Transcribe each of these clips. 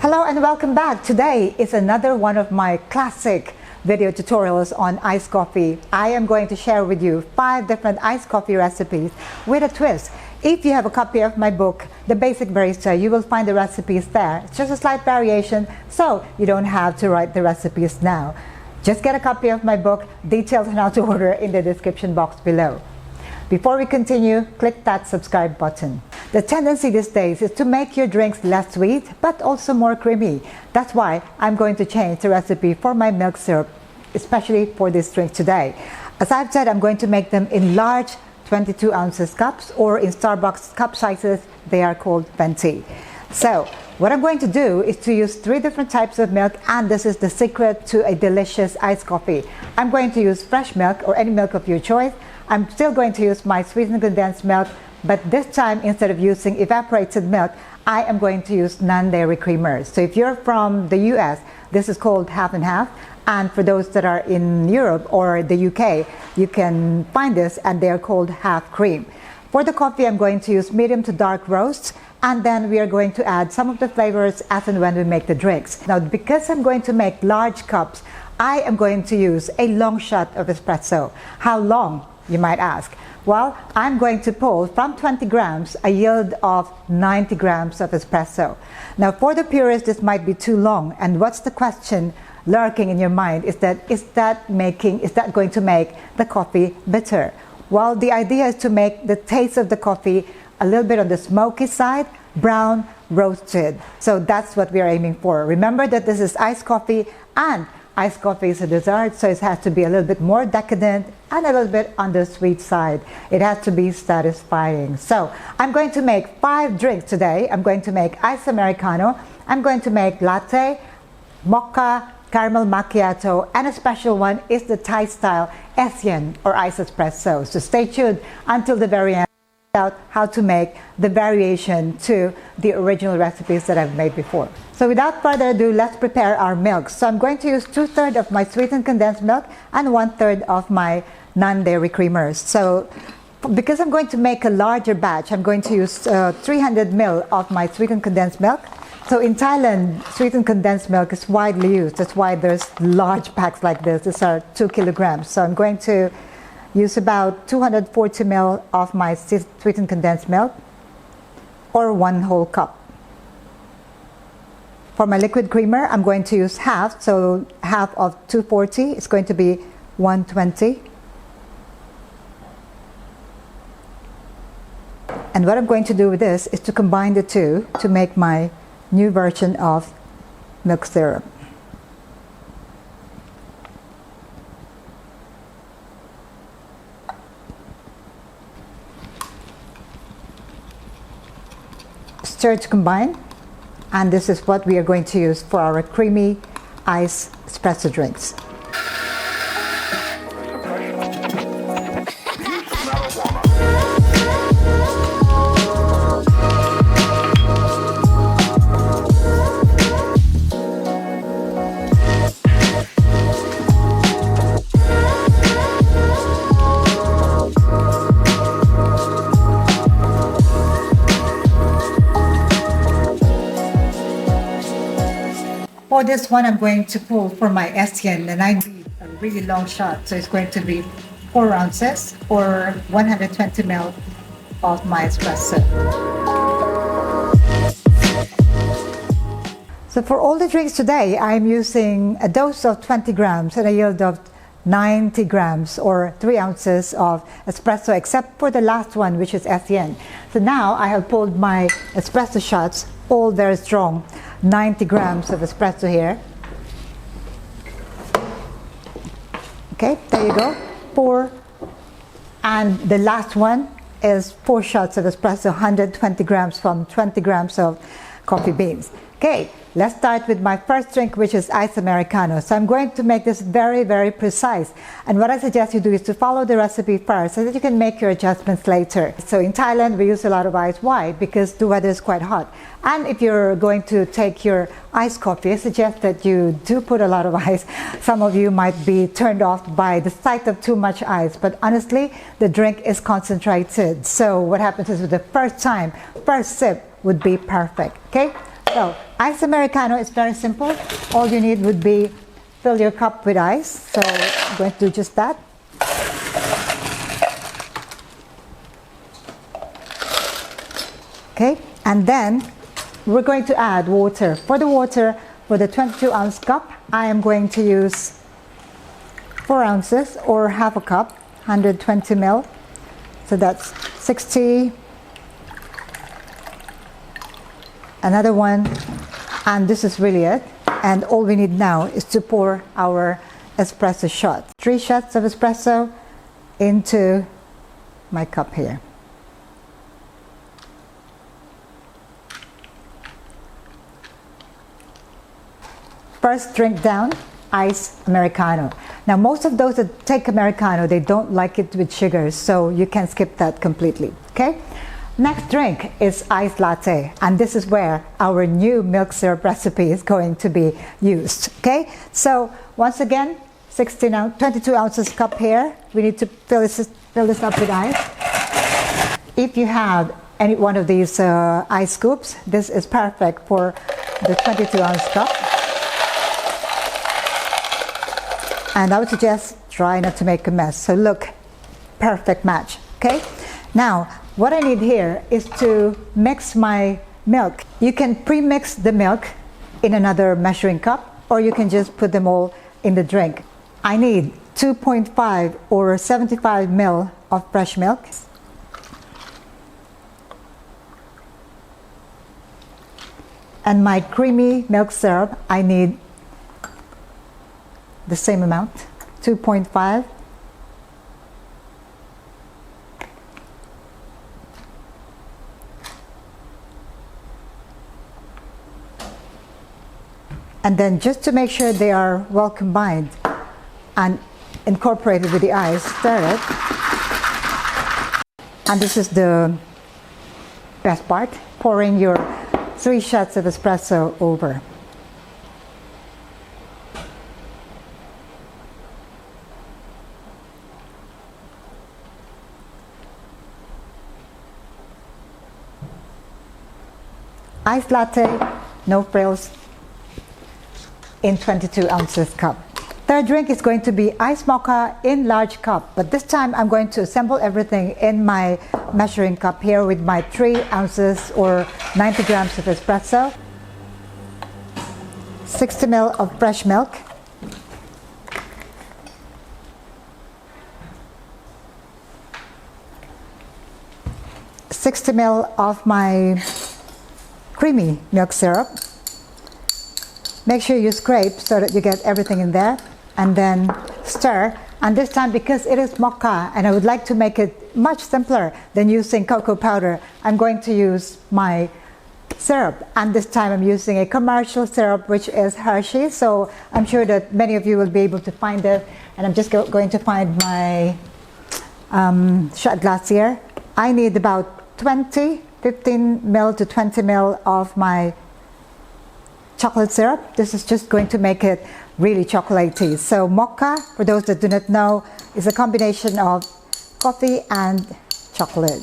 Hello and welcome back. Today is another one of my classic video tutorials on iced coffee. I am going to share with you 5 different iced coffee recipes with a twist. If you have a copy of my book, The Basic Barista, you will find the recipes there. It's just a slight variation, so you don't have to write the recipes now. Just get a copy of my book, details on how to order in the description box below. Before we continue, click that subscribe button. The tendency these days is to make your drinks less sweet, but also more creamy. That's why I'm going to change the recipe for my milk syrup, especially for this drink today. As I've said, I'm going to make them in large 22 ounces cups, or in Starbucks cup sizes, they are called venti. So, what I'm going to do is to use 3 different types of milk, and this is the secret to a delicious iced coffee. I'm going to use fresh milk or any milk of your choice. I'm still going to use my sweetened condensed milk, but this time instead of using evaporated milk, I am going to use non-dairy creamers. So if you're from the US, this is called half and half. And for those that are in Europe or the UK, you can find this and they're called half cream. For the coffee, I'm going to use medium to dark roast, and then we are going to add some of the flavors as and when we make the drinks. Now, because I'm going to make large cups, I am going to use a long shot of espresso. How long, you might ask? Well, I'm going to pull from 20 grams a yield of 90 grams of espresso. Now, for the purists, this might be too long. And what's the question lurking in your mind is that going to make the coffee bitter? Well, the idea is to make the taste of the coffee a little bit on the smoky side, brown, roasted. So that's what we are aiming for. Remember that this is iced coffee, and iced coffee is a dessert, so it has to be a little bit more decadent and a little bit on the sweet side. It has to be satisfying. So I'm going to make 5 drinks today. I'm going to make iced americano, I'm going to make latte, mocha, caramel macchiato, and a special one is the Thai style Asian or iced espresso. So stay tuned until the very end to find out how to make the variation to the original recipes that I've made before. So without further ado, let's prepare our milk. So I'm going to use 2/3 of my sweetened condensed milk and 1/3 of my non-dairy creamers. So because I'm going to make a larger batch, I'm going to use 300 ml of my sweetened condensed milk. So in Thailand, sweetened condensed milk is widely used. That's why there's large packs like this. These are 2 kilograms. So I'm going to use about 240 ml of my sweetened condensed milk, or 1 whole cup. For my liquid creamer, I'm going to use half. So half of 240 is going to be 120. And what I'm going to do with this is to combine the two to make my new version of milk syrup. Stir to combine, and this is what we are going to use for our creamy iced espresso drinks. For this one, I'm going to pull for my Asian, and I need a really long shot, so it's going to be 4 ounces or 120 ml of my espresso. So for all the drinks today, I'm using a dose of 20 grams and a yield of 90 grams or 3 ounces of espresso, except for the last one, which is Asian. So now I have pulled my espresso shots, all very strong. 90 grams of espresso here. Okay, there you go. 4. And the last one is 4 shots of espresso, 120 grams from 20 grams of coffee beans. Okay, let's start with my first drink, which is iced americano. So I'm going to make this very, very precise. And what I suggest you do is to follow the recipe first so that you can make your adjustments later. So in Thailand, we use a lot of ice. Why? Because the weather is quite hot. And if you're going to take your iced coffee, I suggest that you do put a lot of ice. Some of you might be turned off by the sight of too much ice, but honestly, the drink is concentrated. So what happens is with the first sip would be perfect, okay? So iced americano is very simple. All you need would be fill your cup with ice. So I'm going to do just that. Okay, and then we're going to add water. For the water, for the 22-ounce cup, I am going to use 4 ounces or half a cup, 120 ml. So that's 60. Another one, and this is really it. And all we need now is to pour our espresso shot. 3 shots of espresso into my cup here. First drink down, iced americano. Now most of those that take americano, they don't like it with sugar, so you can skip that completely, okay? Next drink is iced latte, and this is where our new milk syrup recipe is going to be used, okay? So once again, 22 ounces cup here. We need to fill this up with ice. If you have any one of these ice scoops, this is perfect for the 22-ounce cup. And I would suggest try not to make a mess. So look, perfect match, okay? Now, what I need here is to mix my milk. You can pre-mix the milk in another measuring cup, or you can just put them all in the drink. I need 2.5 or 75 ml of fresh milk. And my creamy milk syrup, I need the same amount, 2.5. And then just to make sure they are well combined and incorporated with the ice, stir it. And this is the best part, pouring your 3 shots of espresso over. Iced latte, no frills, in 22 ounces cup. Third drink is going to be iced mocha in large cup, but this time I'm going to assemble everything in my measuring cup here with my 3 ounces or 90 grams of espresso, 60 ml of fresh milk, $60 ml of my creamy milk syrup. Make sure you scrape so that you get everything in there, and then stir. And this time, because it is mocha and I would like to make it much simpler than using cocoa powder, I'm going to use my syrup. And this time I'm using a commercial syrup, which is Hershey's. So I'm sure that many of you will be able to find it. And I'm just going to find my shot glass here. I need about 15 ml to 20 ml of my chocolate syrup. This is just going to make it really chocolatey. So mocha, for those that do not know, is a combination of coffee and chocolate.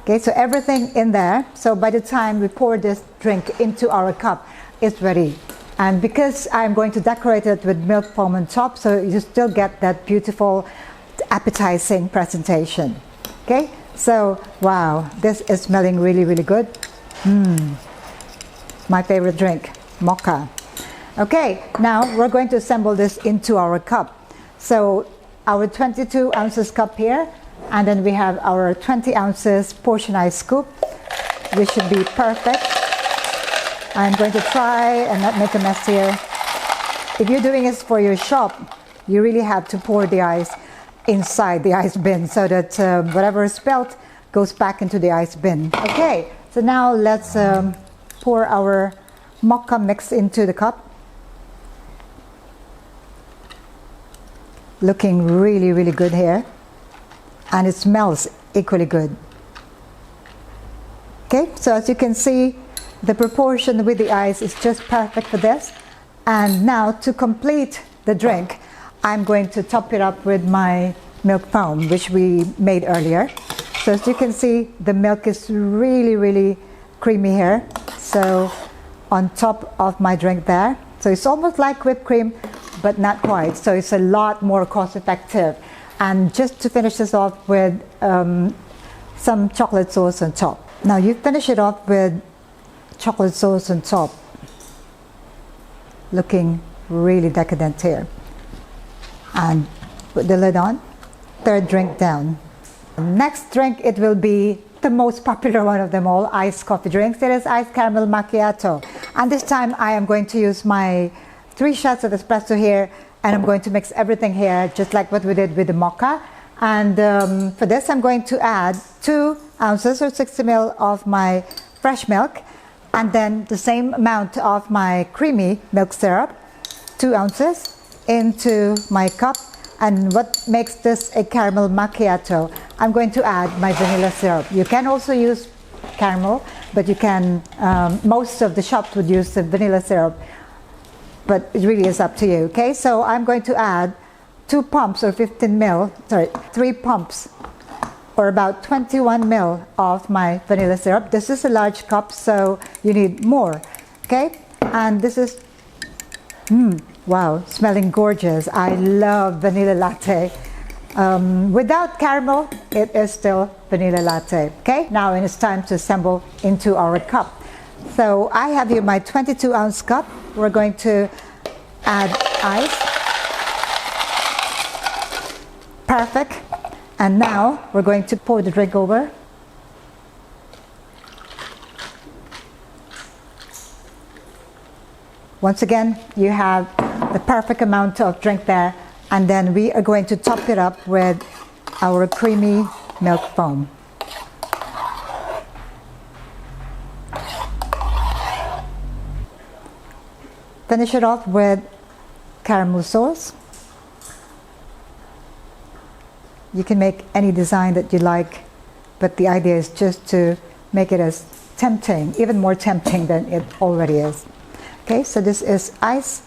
Okay, so everything in there. So by the time we pour this drink into our cup, it's ready. And because I'm going to decorate it with milk foam on top, so you still get that beautiful, appetizing presentation. Okay, so wow, this is smelling really, really good. My favorite drink, mocha. Okay, now we're going to assemble this into our cup. So our 22 ounces cup here, and then we have our 20 ounces portionized scoop, which should be perfect. I'm going to try and not make a mess here. If you're doing this for your shop, you really have to pour the ice inside the ice bin so that whatever is spilled goes back into the ice bin. Okay, so now let's pour our mocha mix into the cup. Looking really, really good here. And it smells equally good. Okay, so as you can see, the proportion with the ice is just perfect for this. And now to complete the drink, I'm going to top it up with my milk foam, which we made earlier. So as you can see, the milk is really, really creamy here. So on top of my drink there. So it's almost like whipped cream, but not quite. So it's a lot more cost effective. And just to finish this off with some chocolate sauce on top. Now you finish it off with chocolate sauce on top. Looking really decadent here. And put the lid on. Third drink down. Next drink, it will be the most popular one of them all, iced coffee drinks. It is iced caramel macchiato. And this time I am going to use my 3 shots of espresso here, and I'm going to mix everything here just like what we did with the mocha. And for this I'm going to add 2 ounces or 60 ml of my fresh milk, and then the same amount of my creamy milk syrup, 2 ounces, into my cup. And what makes this a caramel macchiato, I'm going to add my vanilla syrup. You can also use caramel, but you can, most of the shops would use the vanilla syrup, but it really is up to you, okay? So I'm going to add 2 pumps or 3 pumps or about 21 ml of my vanilla syrup. This is a large cup, so you need more, okay? And this is, wow, smelling gorgeous. I love vanilla latte. Without caramel, it is still vanilla latte. Okay, now it's time to assemble into our cup. So I have here my 22-ounce cup. We're going to add ice. Perfect. And now we're going to pour the drink over. Once again, you have the perfect amount of drink there, and then we are going to top it up with our creamy milk foam. Finish it off with caramel sauce. You can make any design that you like, but the idea is just to make it as tempting, even more tempting than it already is. Okay, so this is iced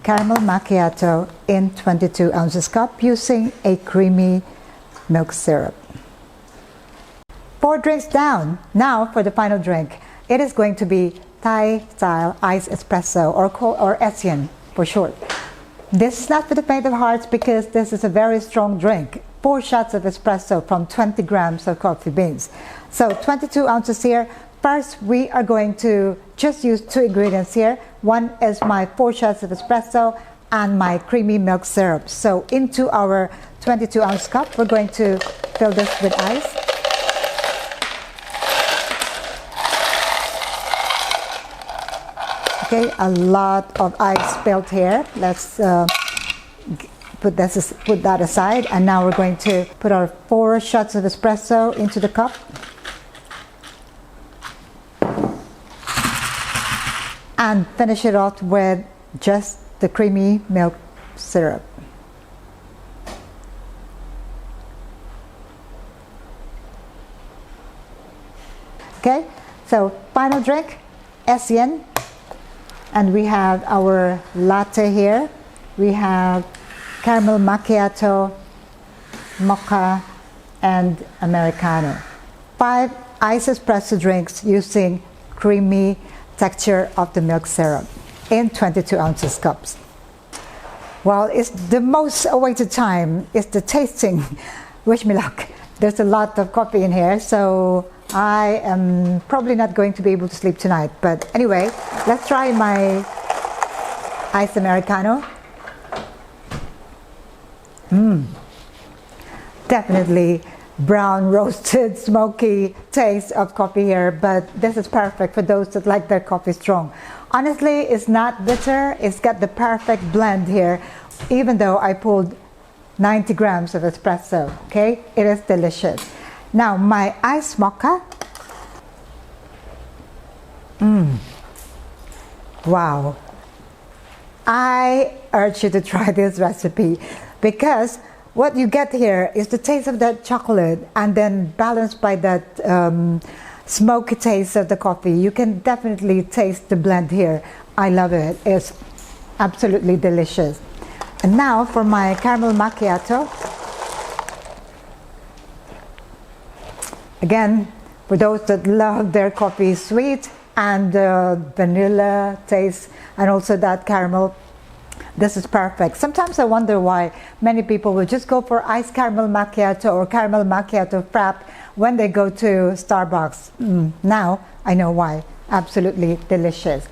caramel macchiato in 22 ounces cup using a creamy milk syrup. 4 drinks down. Now for the final drink. It is going to be Thai style iced espresso, or Asian for short. This is not for the faint of hearts because this is a very strong drink. 4 shots of espresso from 20 grams of coffee beans. So 22 ounces here. First, we are going to just use 2 ingredients here. One is my 4 shots of espresso and my creamy milk syrup. So into our 22-ounce cup, we're going to fill this with ice. Okay, a lot of ice spilled here. Let's put that aside. And now we're going to put our 4 shots of espresso into the cup. And finish it off with just the creamy milk syrup. Okay, so final drink, Asian. And we have our latte here. We have caramel macchiato, mocha, and americano. 5 iced espresso drinks using creamy texture of the milk syrup in 22 ounces cups. Well, it's the most awaited time. It's the tasting. Wish me luck. There's a lot of coffee in here, so I am probably not going to be able to sleep tonight. But anyway, let's try my iced americano. Definitely brown, roasted, smoky taste of coffee here, but this is perfect for those that like their coffee strong. Honestly, it's not bitter. It's got the perfect blend here, even though I pulled 90 grams of espresso. Okay, it is delicious. Now my iced mocha. Wow. I urge you to try this recipe because what you get here is the taste of that chocolate and then balanced by that smoky taste of the coffee. You can definitely taste the blend here. I love it. It's absolutely delicious. And now for my caramel macchiato. Again, for those that love their coffee sweet and vanilla taste and also that caramel, this is perfect. Sometimes I wonder why many people will just go for iced caramel macchiato or caramel macchiato frappe when they go to Starbucks. Now I know why. Absolutely delicious.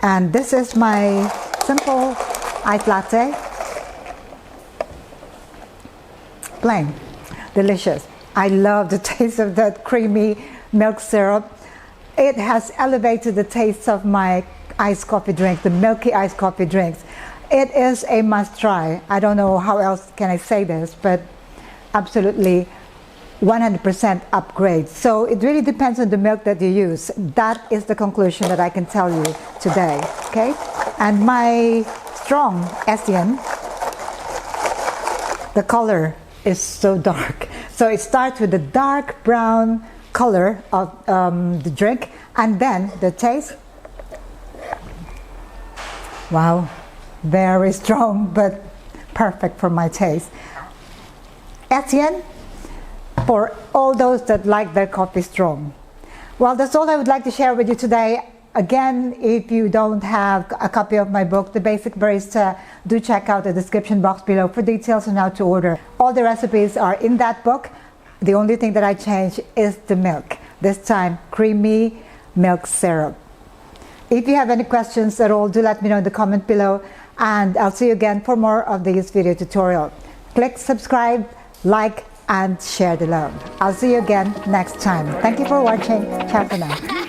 And this is my simple iced latte. Plain. Delicious. I love the taste of that creamy milk syrup. It has elevated the taste of my iced coffee drink, the milky iced coffee drinks. It is a must try. I don't know how else can I say this, but absolutely 100% upgrade. So it really depends on the milk that you use. That is the conclusion that I can tell you today, okay? And my strong Asian, the color is so dark. So it starts with the dark brown color of the drink, and then the taste. Wow, very strong, but perfect for my taste. Etienne, for all those that like their coffee strong. Well, that's all I would like to share with you today. Again, if you don't have a copy of my book, The Basic Barista, do check out the description box below for details on how to order. All the recipes are in that book. The only thing that I changed is the milk. This time, creamy milk syrup. If you have any questions at all, do let me know in the comment below, and I'll see you again for more of these video tutorials. Click subscribe, like, and share the love. I'll see you again next time. Thank you for watching. Ciao for now.